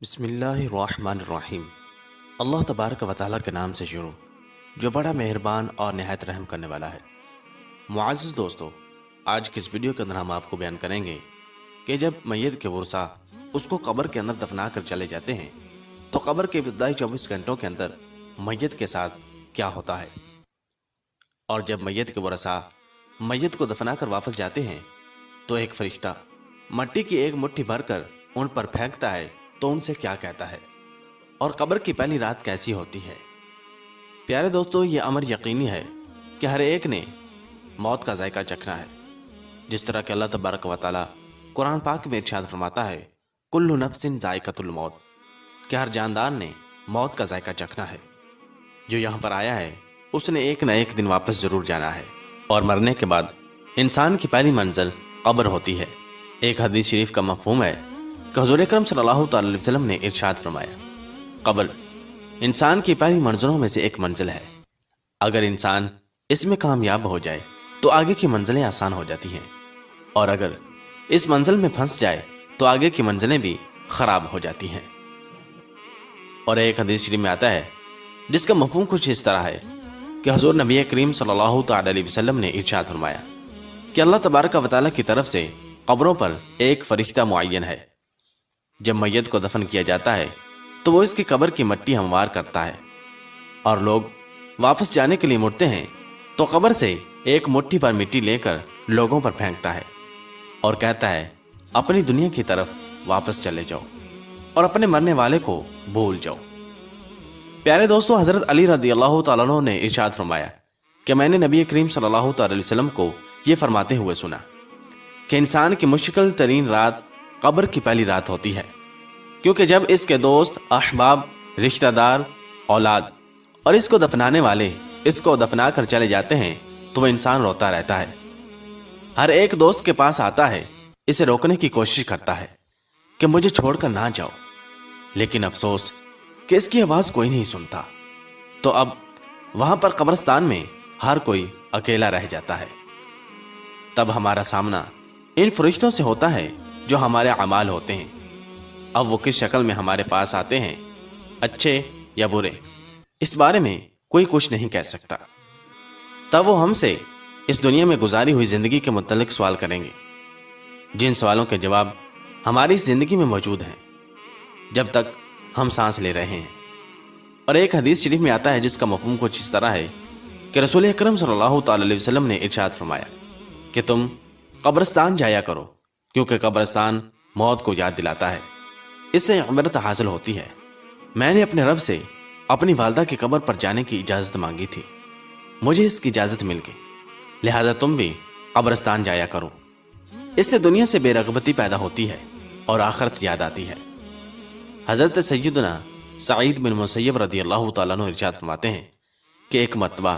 بسم اللہ الرحمن الرحیم۔ اللہ تبارک و تعالیٰ کے نام سے شروع جو بڑا مہربان اور نہایت رحم کرنے والا ہے۔ معزز دوستو، آج کی اس ویڈیو کے اندر ہم آپ کو بیان کریں گے کہ جب میت کے ورثاء اس کو قبر کے اندر دفنا کر چلے جاتے ہیں تو قبر کے ابتدائی 24 گھنٹوں کے اندر میت کے ساتھ کیا ہوتا ہے، اور جب میت کے ورثاء میت کو دفنا کر واپس جاتے ہیں تو ایک فرشتہ مٹی کی ایک مٹھی بھر کر ان پر پھینکتا ہے تو ان سے کیا کہتا ہے، اور قبر کی پہلی رات کیسی ہوتی ہے۔ پیارے دوستو، یہ امر یقینی ہے کہ ہر ایک نے موت کا ذائقہ چکھنا ہے، جس طرح کہ اللہ تبارک و تعالیٰ قرآن پاک میں ارشاد فرماتا ہے کل نفس ذائقۃ الموت، کہ ہر جاندار نے موت کا ذائقہ چکھنا ہے۔ جو یہاں پر آیا ہے اس نے ایک نہ ایک دن واپس ضرور جانا ہے، اور مرنے کے بعد انسان کی پہلی منزل قبر ہوتی ہے۔ ایک حدیث شریف کا مفہوم ہے کہ حضور اکرم صلی اللہ تعالی علیہ وسلم نے ارشاد فرمایا، قبر انسان کی پہلی منزلوں میں سے ایک منزل ہے۔ اگر انسان اس میں کامیاب ہو جائے تو آگے کی منزلیں آسان ہو جاتی ہیں، اور اگر اس منزل میں پھنس جائے تو آگے کی منزلیں بھی خراب ہو جاتی ہیں۔ اور ایک حدیث شریف میں آتا ہے جس کا مفہوم کچھ اس طرح ہے کہ حضور نبی کریم صلی اللہ تعالی علیہ وسلم نے ارشاد فرمایا کہ اللہ تبارک و تعالیٰ کی طرف سے قبروں پر ایک فرشتہ معین ہے۔ جب میت کو دفن کیا جاتا ہے تو وہ اس کی قبر کی مٹی ہموار کرتا ہے، اور لوگ واپس جانے کے لیے مڑتے ہیں تو قبر سے ایک مٹھی پر مٹی لے کر لوگوں پر پھینکتا ہے اور کہتا ہے اپنی دنیا کی طرف واپس چلے جاؤ اور اپنے مرنے والے کو بھول جاؤ۔ پیارے دوستو، حضرت علی رضی اللہ تعالیٰ عنہ نے ارشاد فرمایا کہ میں نے نبی کریم صلی اللہ تعالی علیہ وسلم کو یہ فرماتے ہوئے سنا کہ انسان کی مشکل ترین رات قبر کی پہلی رات ہوتی ہے، کیونکہ جب اس کے دوست، احباب، رشتہ دار، اولاد اور اس کو دفنانے والے اس کو دفنا کر چلے جاتے ہیں تو وہ انسان روتا رہتا ہے۔ ہر ایک دوست کے پاس آتا ہے، اسے روکنے کی کوشش کرتا ہے کہ مجھے چھوڑ کر نہ جاؤ، لیکن افسوس کہ اس کی آواز کوئی نہیں سنتا۔ تو اب وہاں پر قبرستان میں ہر کوئی اکیلا رہ جاتا ہے۔ تب ہمارا سامنا ان فرشتوں سے ہوتا ہے جو ہمارے اعمال ہوتے ہیں۔ اب وہ کس شکل میں ہمارے پاس آتے ہیں، اچھے یا برے، اس بارے میں کوئی کچھ نہیں کہہ سکتا۔ تب وہ ہم سے اس دنیا میں گزاری ہوئی زندگی کے متعلق سوال کریں گے، جن سوالوں کے جواب ہماری اس زندگی میں موجود ہیں جب تک ہم سانس لے رہے ہیں۔ اور ایک حدیث شریف میں آتا ہے جس کا مفہوم کچھ اس طرح ہے کہ رسول اکرم صلی اللہ تعالی علیہ وسلم نے ارشاد فرمایا کہ تم قبرستان جایا کرو، کیونکہ قبرستان موت کو یاد دلاتا ہے، اس سے عبرت حاصل ہوتی ہے۔ میں نے اپنے رب سے اپنی والدہ کی قبر پر جانے کی اجازت مانگی تھی، مجھے اس کی اجازت مل گئی، لہذا تم بھی قبرستان جایا کرو۔ اس سے دنیا سے بے رغبتی پیدا ہوتی ہے اور آخرت یاد آتی ہے۔ حضرت سیدنا سعید بن مسیب رضی اللہ تعالیٰ عنہ ارشاد فرماتے ہیں کہ ایک مرتبہ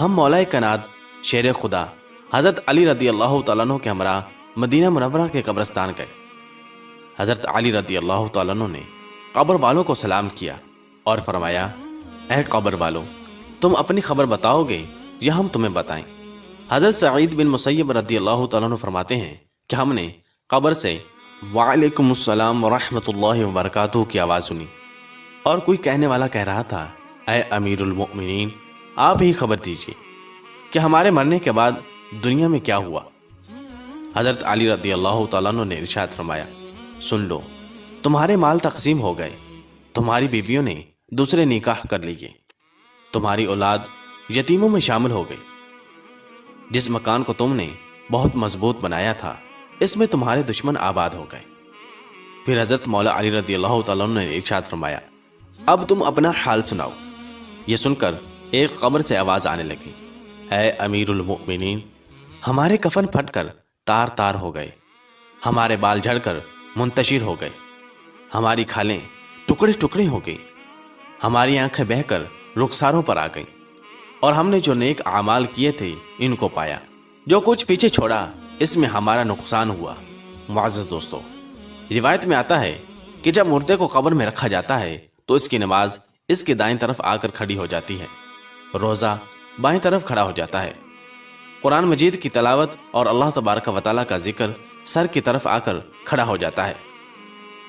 ہم مولا کائنات شیر خدا حضرت علی رضی اللہ تعالیٰ عنہ کے ہمراہ مدینہ منورہ کے قبرستان گئے۔ حضرت علی رضی اللہ تعالیٰ عنہ نے قبر والوں کو سلام کیا اور فرمایا، اے قبر والوں، تم اپنی خبر بتاؤ گے یا ہم تمہیں بتائیں؟ حضرت سعید بن مسیب رضی اللہ تعالیٰ عنہ فرماتے ہیں کہ ہم نے قبر سے وعلیکم السلام ورحمۃ اللہ وبرکاتہ کی آواز سنی، اور کوئی کہنے والا کہہ رہا تھا، اے امیر المؤمنین، آپ ہی خبر دیجئے کہ ہمارے مرنے کے بعد دنیا میں کیا ہوا۔ حضرت علی رضی اللہ تعالیٰ عنہ نے ارشاد فرمایا، سن لو، تمہارے مال تقسیم ہو گئے، تمہاری بیویوں نے دوسرے نکاح کر لیے، تمہاری اولاد یتیموں میں شامل ہو گئی، جس مکان کو تم نے بہت مضبوط بنایا تھا اس میں تمہارے دشمن آباد ہو گئے۔ پھر حضرت مولا علی رضی اللہ تعالیٰ عنہ نے ارشاد فرمایا، اب تم اپنا حال سناؤ۔ یہ سن کر ایک قبر سے آواز آنے لگی، اے امیر المؤمنین، ہمارے کفن پھٹ کر تار تار ہو گئے، ہمارے بال جھڑ کر منتشر ہو گئے، ہماری کھالیں ٹکڑے ٹکڑے ہو گئی، ہماری آنکھیں بہہ کر رخساروں پر آ گئیں، اور ہم نے جو نیک اعمال کیے تھے ان کو پایا، جو کچھ پیچھے چھوڑا اس میں ہمارا نقصان ہوا۔ معزز دوستو، روایت میں آتا ہے کہ جب مردے کو قبر میں رکھا جاتا ہے تو اس کی نماز اس کی دائیں طرف آ کر کھڑی ہو جاتی ہے، روزہ بائیں طرف کھڑا ہو جاتا ہے، قرآن مجید کی تلاوت اور اللہ تبارک و تعالیٰ کا ذکر سر کی طرف آ کر کھڑا ہو جاتا ہے،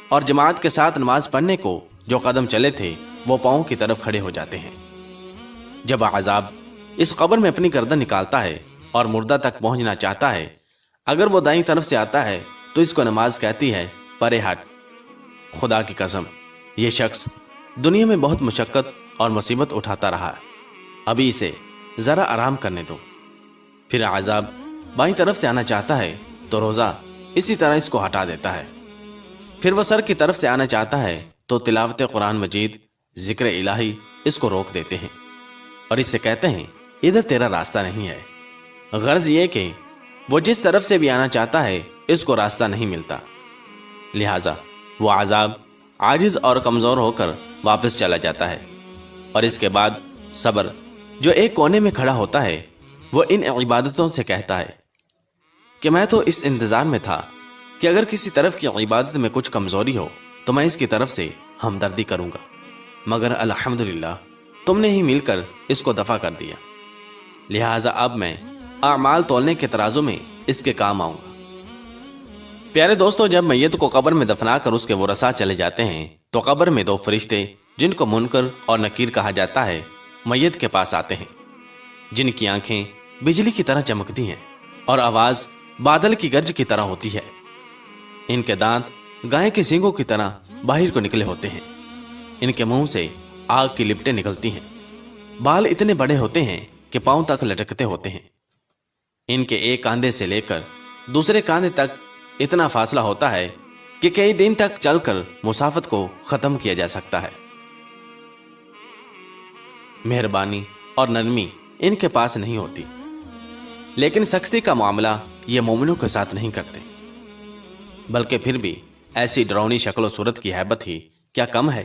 اور جماعت کے ساتھ نماز پڑھنے کو جو قدم چلے تھے وہ پاؤں کی طرف کھڑے ہو جاتے ہیں۔ جب عذاب اس قبر میں اپنی گردن نکالتا ہے اور مردہ تک پہنچنا چاہتا ہے، اگر وہ دائیں طرف سے آتا ہے تو اس کو نماز کہتی ہے پرے ہٹ۔ خدا کی قسم، یہ شخص دنیا میں بہت مشقت اور مصیبت اٹھاتا رہا، ابھی اسے ذرا آرام کرنے دو۔ پھر عذاب بائیں طرف سے آنا چاہتا ہے تو روزہ اسی طرح اس کو ہٹا دیتا ہے۔ پھر وہ سر کی طرف سے آنا چاہتا ہے تو تلاوت قرآن مجید، ذکر الہی اس کو روک دیتے ہیں اور اس سے کہتے ہیں ادھر تیرا راستہ نہیں ہے۔ غرض یہ کہ وہ جس طرف سے بھی آنا چاہتا ہے اس کو راستہ نہیں ملتا، لہٰذا وہ عذاب عاجز اور کمزور ہو کر واپس چلا جاتا ہے۔ اور اس کے بعد صبر جو ایک کونے میں کھڑا ہوتا ہے وہ ان عبادتوں سے کہتا ہے کہ میں تو اس انتظار میں تھا کہ اگر کسی طرف کی عبادت میں کچھ کمزوری ہو تو میں اس کی طرف سے ہمدردی کروں گا، مگر الحمدللہ تم نے ہی مل کر اس کو دفع کر دیا، لہٰذا اب میں اعمال تولنے کے ترازو میں اس کے کام آؤں گا۔ پیارے دوستو، جب میت کو قبر میں دفنا کر اس کے ورثاء چلے جاتے ہیں تو قبر میں دو فرشتے جن کو منکر اور نکیر کہا جاتا ہے میت کے پاس آتے ہیں، جن کی آنکھیں بجلی کی طرح چمکتی ہیں اور آواز بادل کی گرج کی طرح ہوتی ہے۔ ان کے دانت گائے کے سینگوں کی طرح باہر کو نکلے ہوتے ہیں، ان کے منہ سے آگ کی لپٹیں نکلتی ہیں، بال اتنے بڑے ہوتے ہیں کہ پاؤں تک لٹکتے ہوتے ہیں، ان کے ایک کاندھے سے لے کر دوسرے کاندھے تک اتنا فاصلہ ہوتا ہے کہ کئی دن تک چل کر مسافت کو ختم کیا جا سکتا ہے۔ مہربانی اور نرمی ان کے پاس نہیں ہوتی، لیکن سختی کا معاملہ یہ مومنوں کے ساتھ نہیں کرتے، بلکہ پھر بھی ایسی ڈراؤنی شکل و صورت کی ہیبت ہی کیا کم ہے۔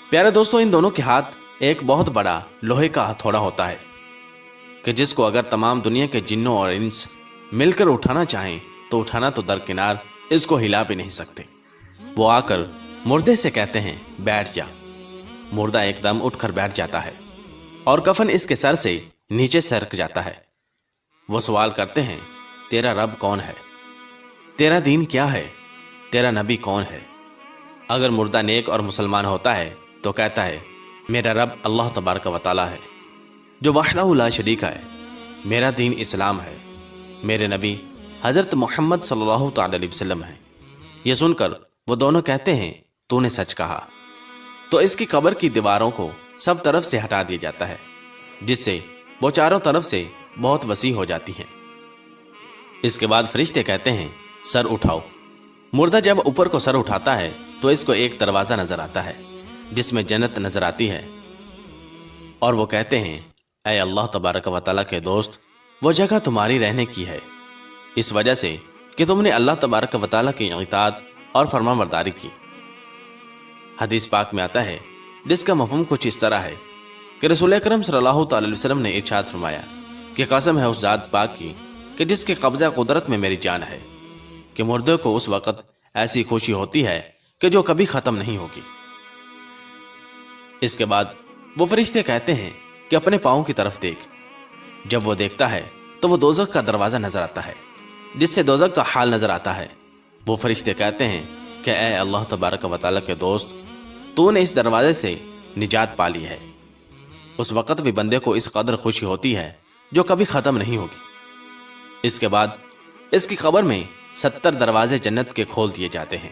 پیارے دوستو، ان دونوں کے ہاتھ ایک بہت بڑا لوہے کا ہتھوڑا ہوتا ہے کہ جس کو اگر تمام دنیا کے جنوں اور انس مل کر اٹھانا چاہیں تو اٹھانا تو درکنار، اس کو ہلا بھی نہیں سکتے۔ وہ آ کر مردے سے کہتے ہیں بیٹھ جا۔ مردہ ایک دم اٹھ کر بیٹھ جاتا ہے اور کفن اس کے سر سے نیچے سرک جاتا ہے۔ وہ سوال کرتے ہیں تیرا رب کون ہے؟ تیرا دین کیا ہے؟ تیرا نبی کون ہے؟ اگر مردہ نیک اور مسلمان ہوتا ہے تو کہتا ہے میرا رب اللہ تبارک و تعالی ہے جو وحدہ لا شریک ہے، میرا دین اسلام ہے، میرے نبی حضرت محمد صلی اللہ تعالی علیہ وسلم ہے۔ یہ سن کر وہ دونوں کہتے ہیں تو نے سچ کہا۔ تو اس کی قبر کی دیواروں کو سب طرف سے ہٹا دیا جاتا ہے، جس سے وہ چاروں طرف سے بہت وسیع ہو جاتی ہیں۔ اس کے بعد فرشتے کہتے ہیں سر اٹھاؤ۔ مردہ جب اوپر کو سر اٹھاتا ہے تو اس کو ایک دروازہ نظر آتا ہے جس میں جنت نظر آتی ہے، اور وہ کہتے ہیں اے اللہ تبارک و تعالیٰ کے دوست، وہ جگہ تمہاری رہنے کی ہے، اس وجہ سے کہ تم نے اللہ تبارک و تعالیٰ کی اطاعت اور فرمانبرداری کی۔ حدیث پاک میں آتا ہے جس کا مفہوم کچھ اس طرح ہے کہ رسول اکرم صلی اللہ تعالی علیہ وسلم نے ارشاد فرمایا کہ قسم ہے اس ذات پاک کی کہ جس کے قبضہ قدرت میں میری جان ہے، کہ مردے کو اس وقت ایسی خوشی ہوتی ہے کہ جو کبھی ختم نہیں ہوگی۔ اس کے بعد وہ فرشتے کہتے ہیں کہ اپنے پاؤں کی طرف دیکھ۔ جب وہ دیکھتا ہے تو وہ دوزخ کا دروازہ نظر آتا ہے جس سے دوزخ کا حال نظر آتا ہے۔ وہ فرشتے کہتے ہیں کہ اے اللہ تبارک و تعالیٰ کے دوست، تو نے اس دروازے سے نجات پا لی ہے۔ اس وقت بھی بندے کو اس قدر خوشی ہوتی ہے جو کبھی ختم نہیں ہوگی۔ اس کے بعد اس کی قبر میں 70 دروازے جنت کے کھول دیے جاتے ہیں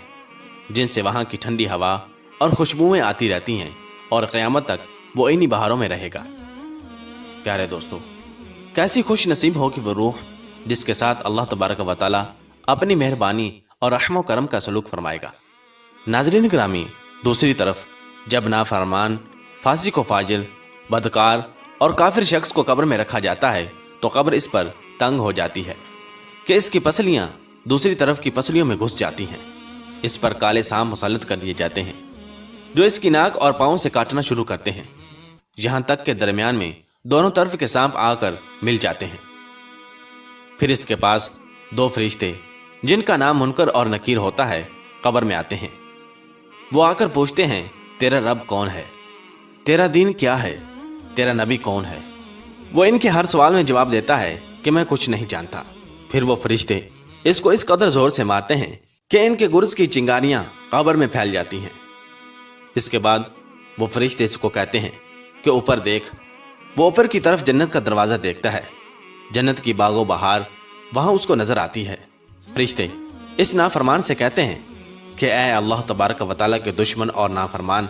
جن سے وہاں کی ٹھنڈی ہوا اور خوشبوئیں آتی رہتی ہیں اور قیامت تک وہ انہی بہاروں میں رہے گا۔ پیارے دوستو، کیسی خوش نصیب ہوگی وہ روح جس کے ساتھ اللہ تبارک و تعالیٰ اپنی مہربانی اور رحم و کرم کا سلوک فرمائے گا۔ ناظرین گرامی، دوسری طرف جب نافرمان، فاسق و فاجر، بدکار اور کافر شخص کو قبر میں رکھا جاتا ہے تو قبر اس پر تنگ ہو جاتی ہے کہ اس کی پسلیاں دوسری طرف کی پسلیوں میں گھس جاتی ہیں۔ اس پر کالے سانپ مسلط کر دیے جاتے ہیں جو اس کی ناک اور پاؤں سے کاٹنا شروع کرتے ہیں، یہاں تک کہ درمیان میں دونوں طرف کے سانپ آ کر مل جاتے ہیں۔ پھر اس کے پاس 2 فرشتے جن کا نام منکر اور نکیر ہوتا ہے قبر میں آتے ہیں۔ وہ آ کر پوچھتے ہیں تیرا رب کون ہے؟ تیرا دین کیا ہے؟ تیرا نبی کون ہے؟ وہ ان کے ہر سوال میں جواب دیتا ہے کہ میں کچھ نہیں جانتا۔ پھر وہ فرشتے اس کو اس قدر زور سے مارتے ہیں کہ ان کے گرز کی چنگاریاں قبر میں پھیل جاتی ہیں۔ اس کے بعد وہ فرشتے اس کو کہتے ہیں کہ اوپر دیکھ۔ وہ اوپر کی طرف جنت کا دروازہ دیکھتا ہے۔ جنت کی باغ و بہار وہاں اس کو نظر آتی ہے۔ فرشتے اس نافرمان سے کہتے ہیں کہ اے اللہ تبارک و تعالیٰ کے دشمن اور نافرمان،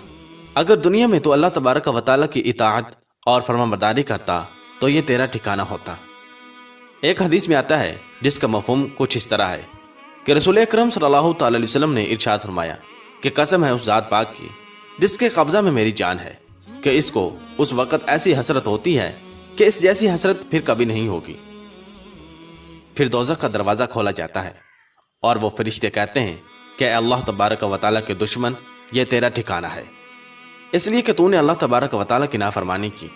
اگر دنیا میں تو اللہ تبارک و تعالیٰ کی اطاعت اور فرمانبرداری کرتا تو یہ تیرا ٹھکانہ ہوتا۔ ایک حدیث میں آتا ہے جس کا مفہوم کچھ اس طرح ہے کہ رسول اکرم صلی اللہ تعالی علیہ وسلم نے ارشاد فرمایا کہ قسم ہے اس ذات پاک کی جس کے قبضہ میں میری جان ہے، کہ اس کو اس وقت ایسی حسرت ہوتی ہے کہ اس جیسی حسرت پھر کبھی نہیں ہوگی۔ پھر دوزخ کا دروازہ کھولا جاتا ہے اور وہ فرشتے کہتے ہیں کہ اے اللہ تبارک و تعالیٰ کے دشمن، یہ تیرا ٹھکانہ ہے، اس لیے کہ تو نے اللہ تبارک و تعالیٰ کی نافرمانی کی۔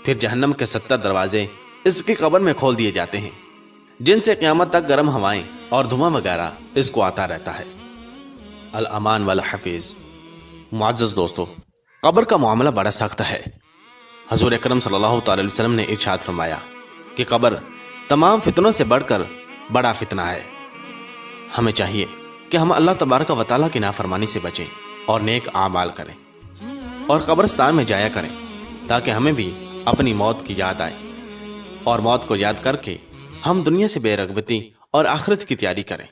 پھر جہنم کے 70 دروازے اس کی قبر میں کھول دیے جاتے ہیں، جن سے قیامت تک گرم ہوائیں اور دھواں وغیرہ اس کو آتا رہتا ہے۔ الامان والحفیظ۔ معزز دوستو، قبر کا معاملہ بڑا سخت ہے۔ حضور اکرم صلی اللہ تعالی علیہ وسلم نے ارشاد فرمایا کہ قبر تمام فتنوں سے بڑھ کر بڑا فتنہ ہے۔ ہمیں چاہیے کہ ہم اللہ تبارک و تعالیٰ کی نافرمانی سے بچیں اور نیک اعمال کریں اور قبرستان میں جایا کریں، تاکہ ہمیں بھی اپنی موت کی یاد آئے اور موت کو یاد کر کے ہم دنیا سے بے رغبتی اور آخرت کی تیاری کریں۔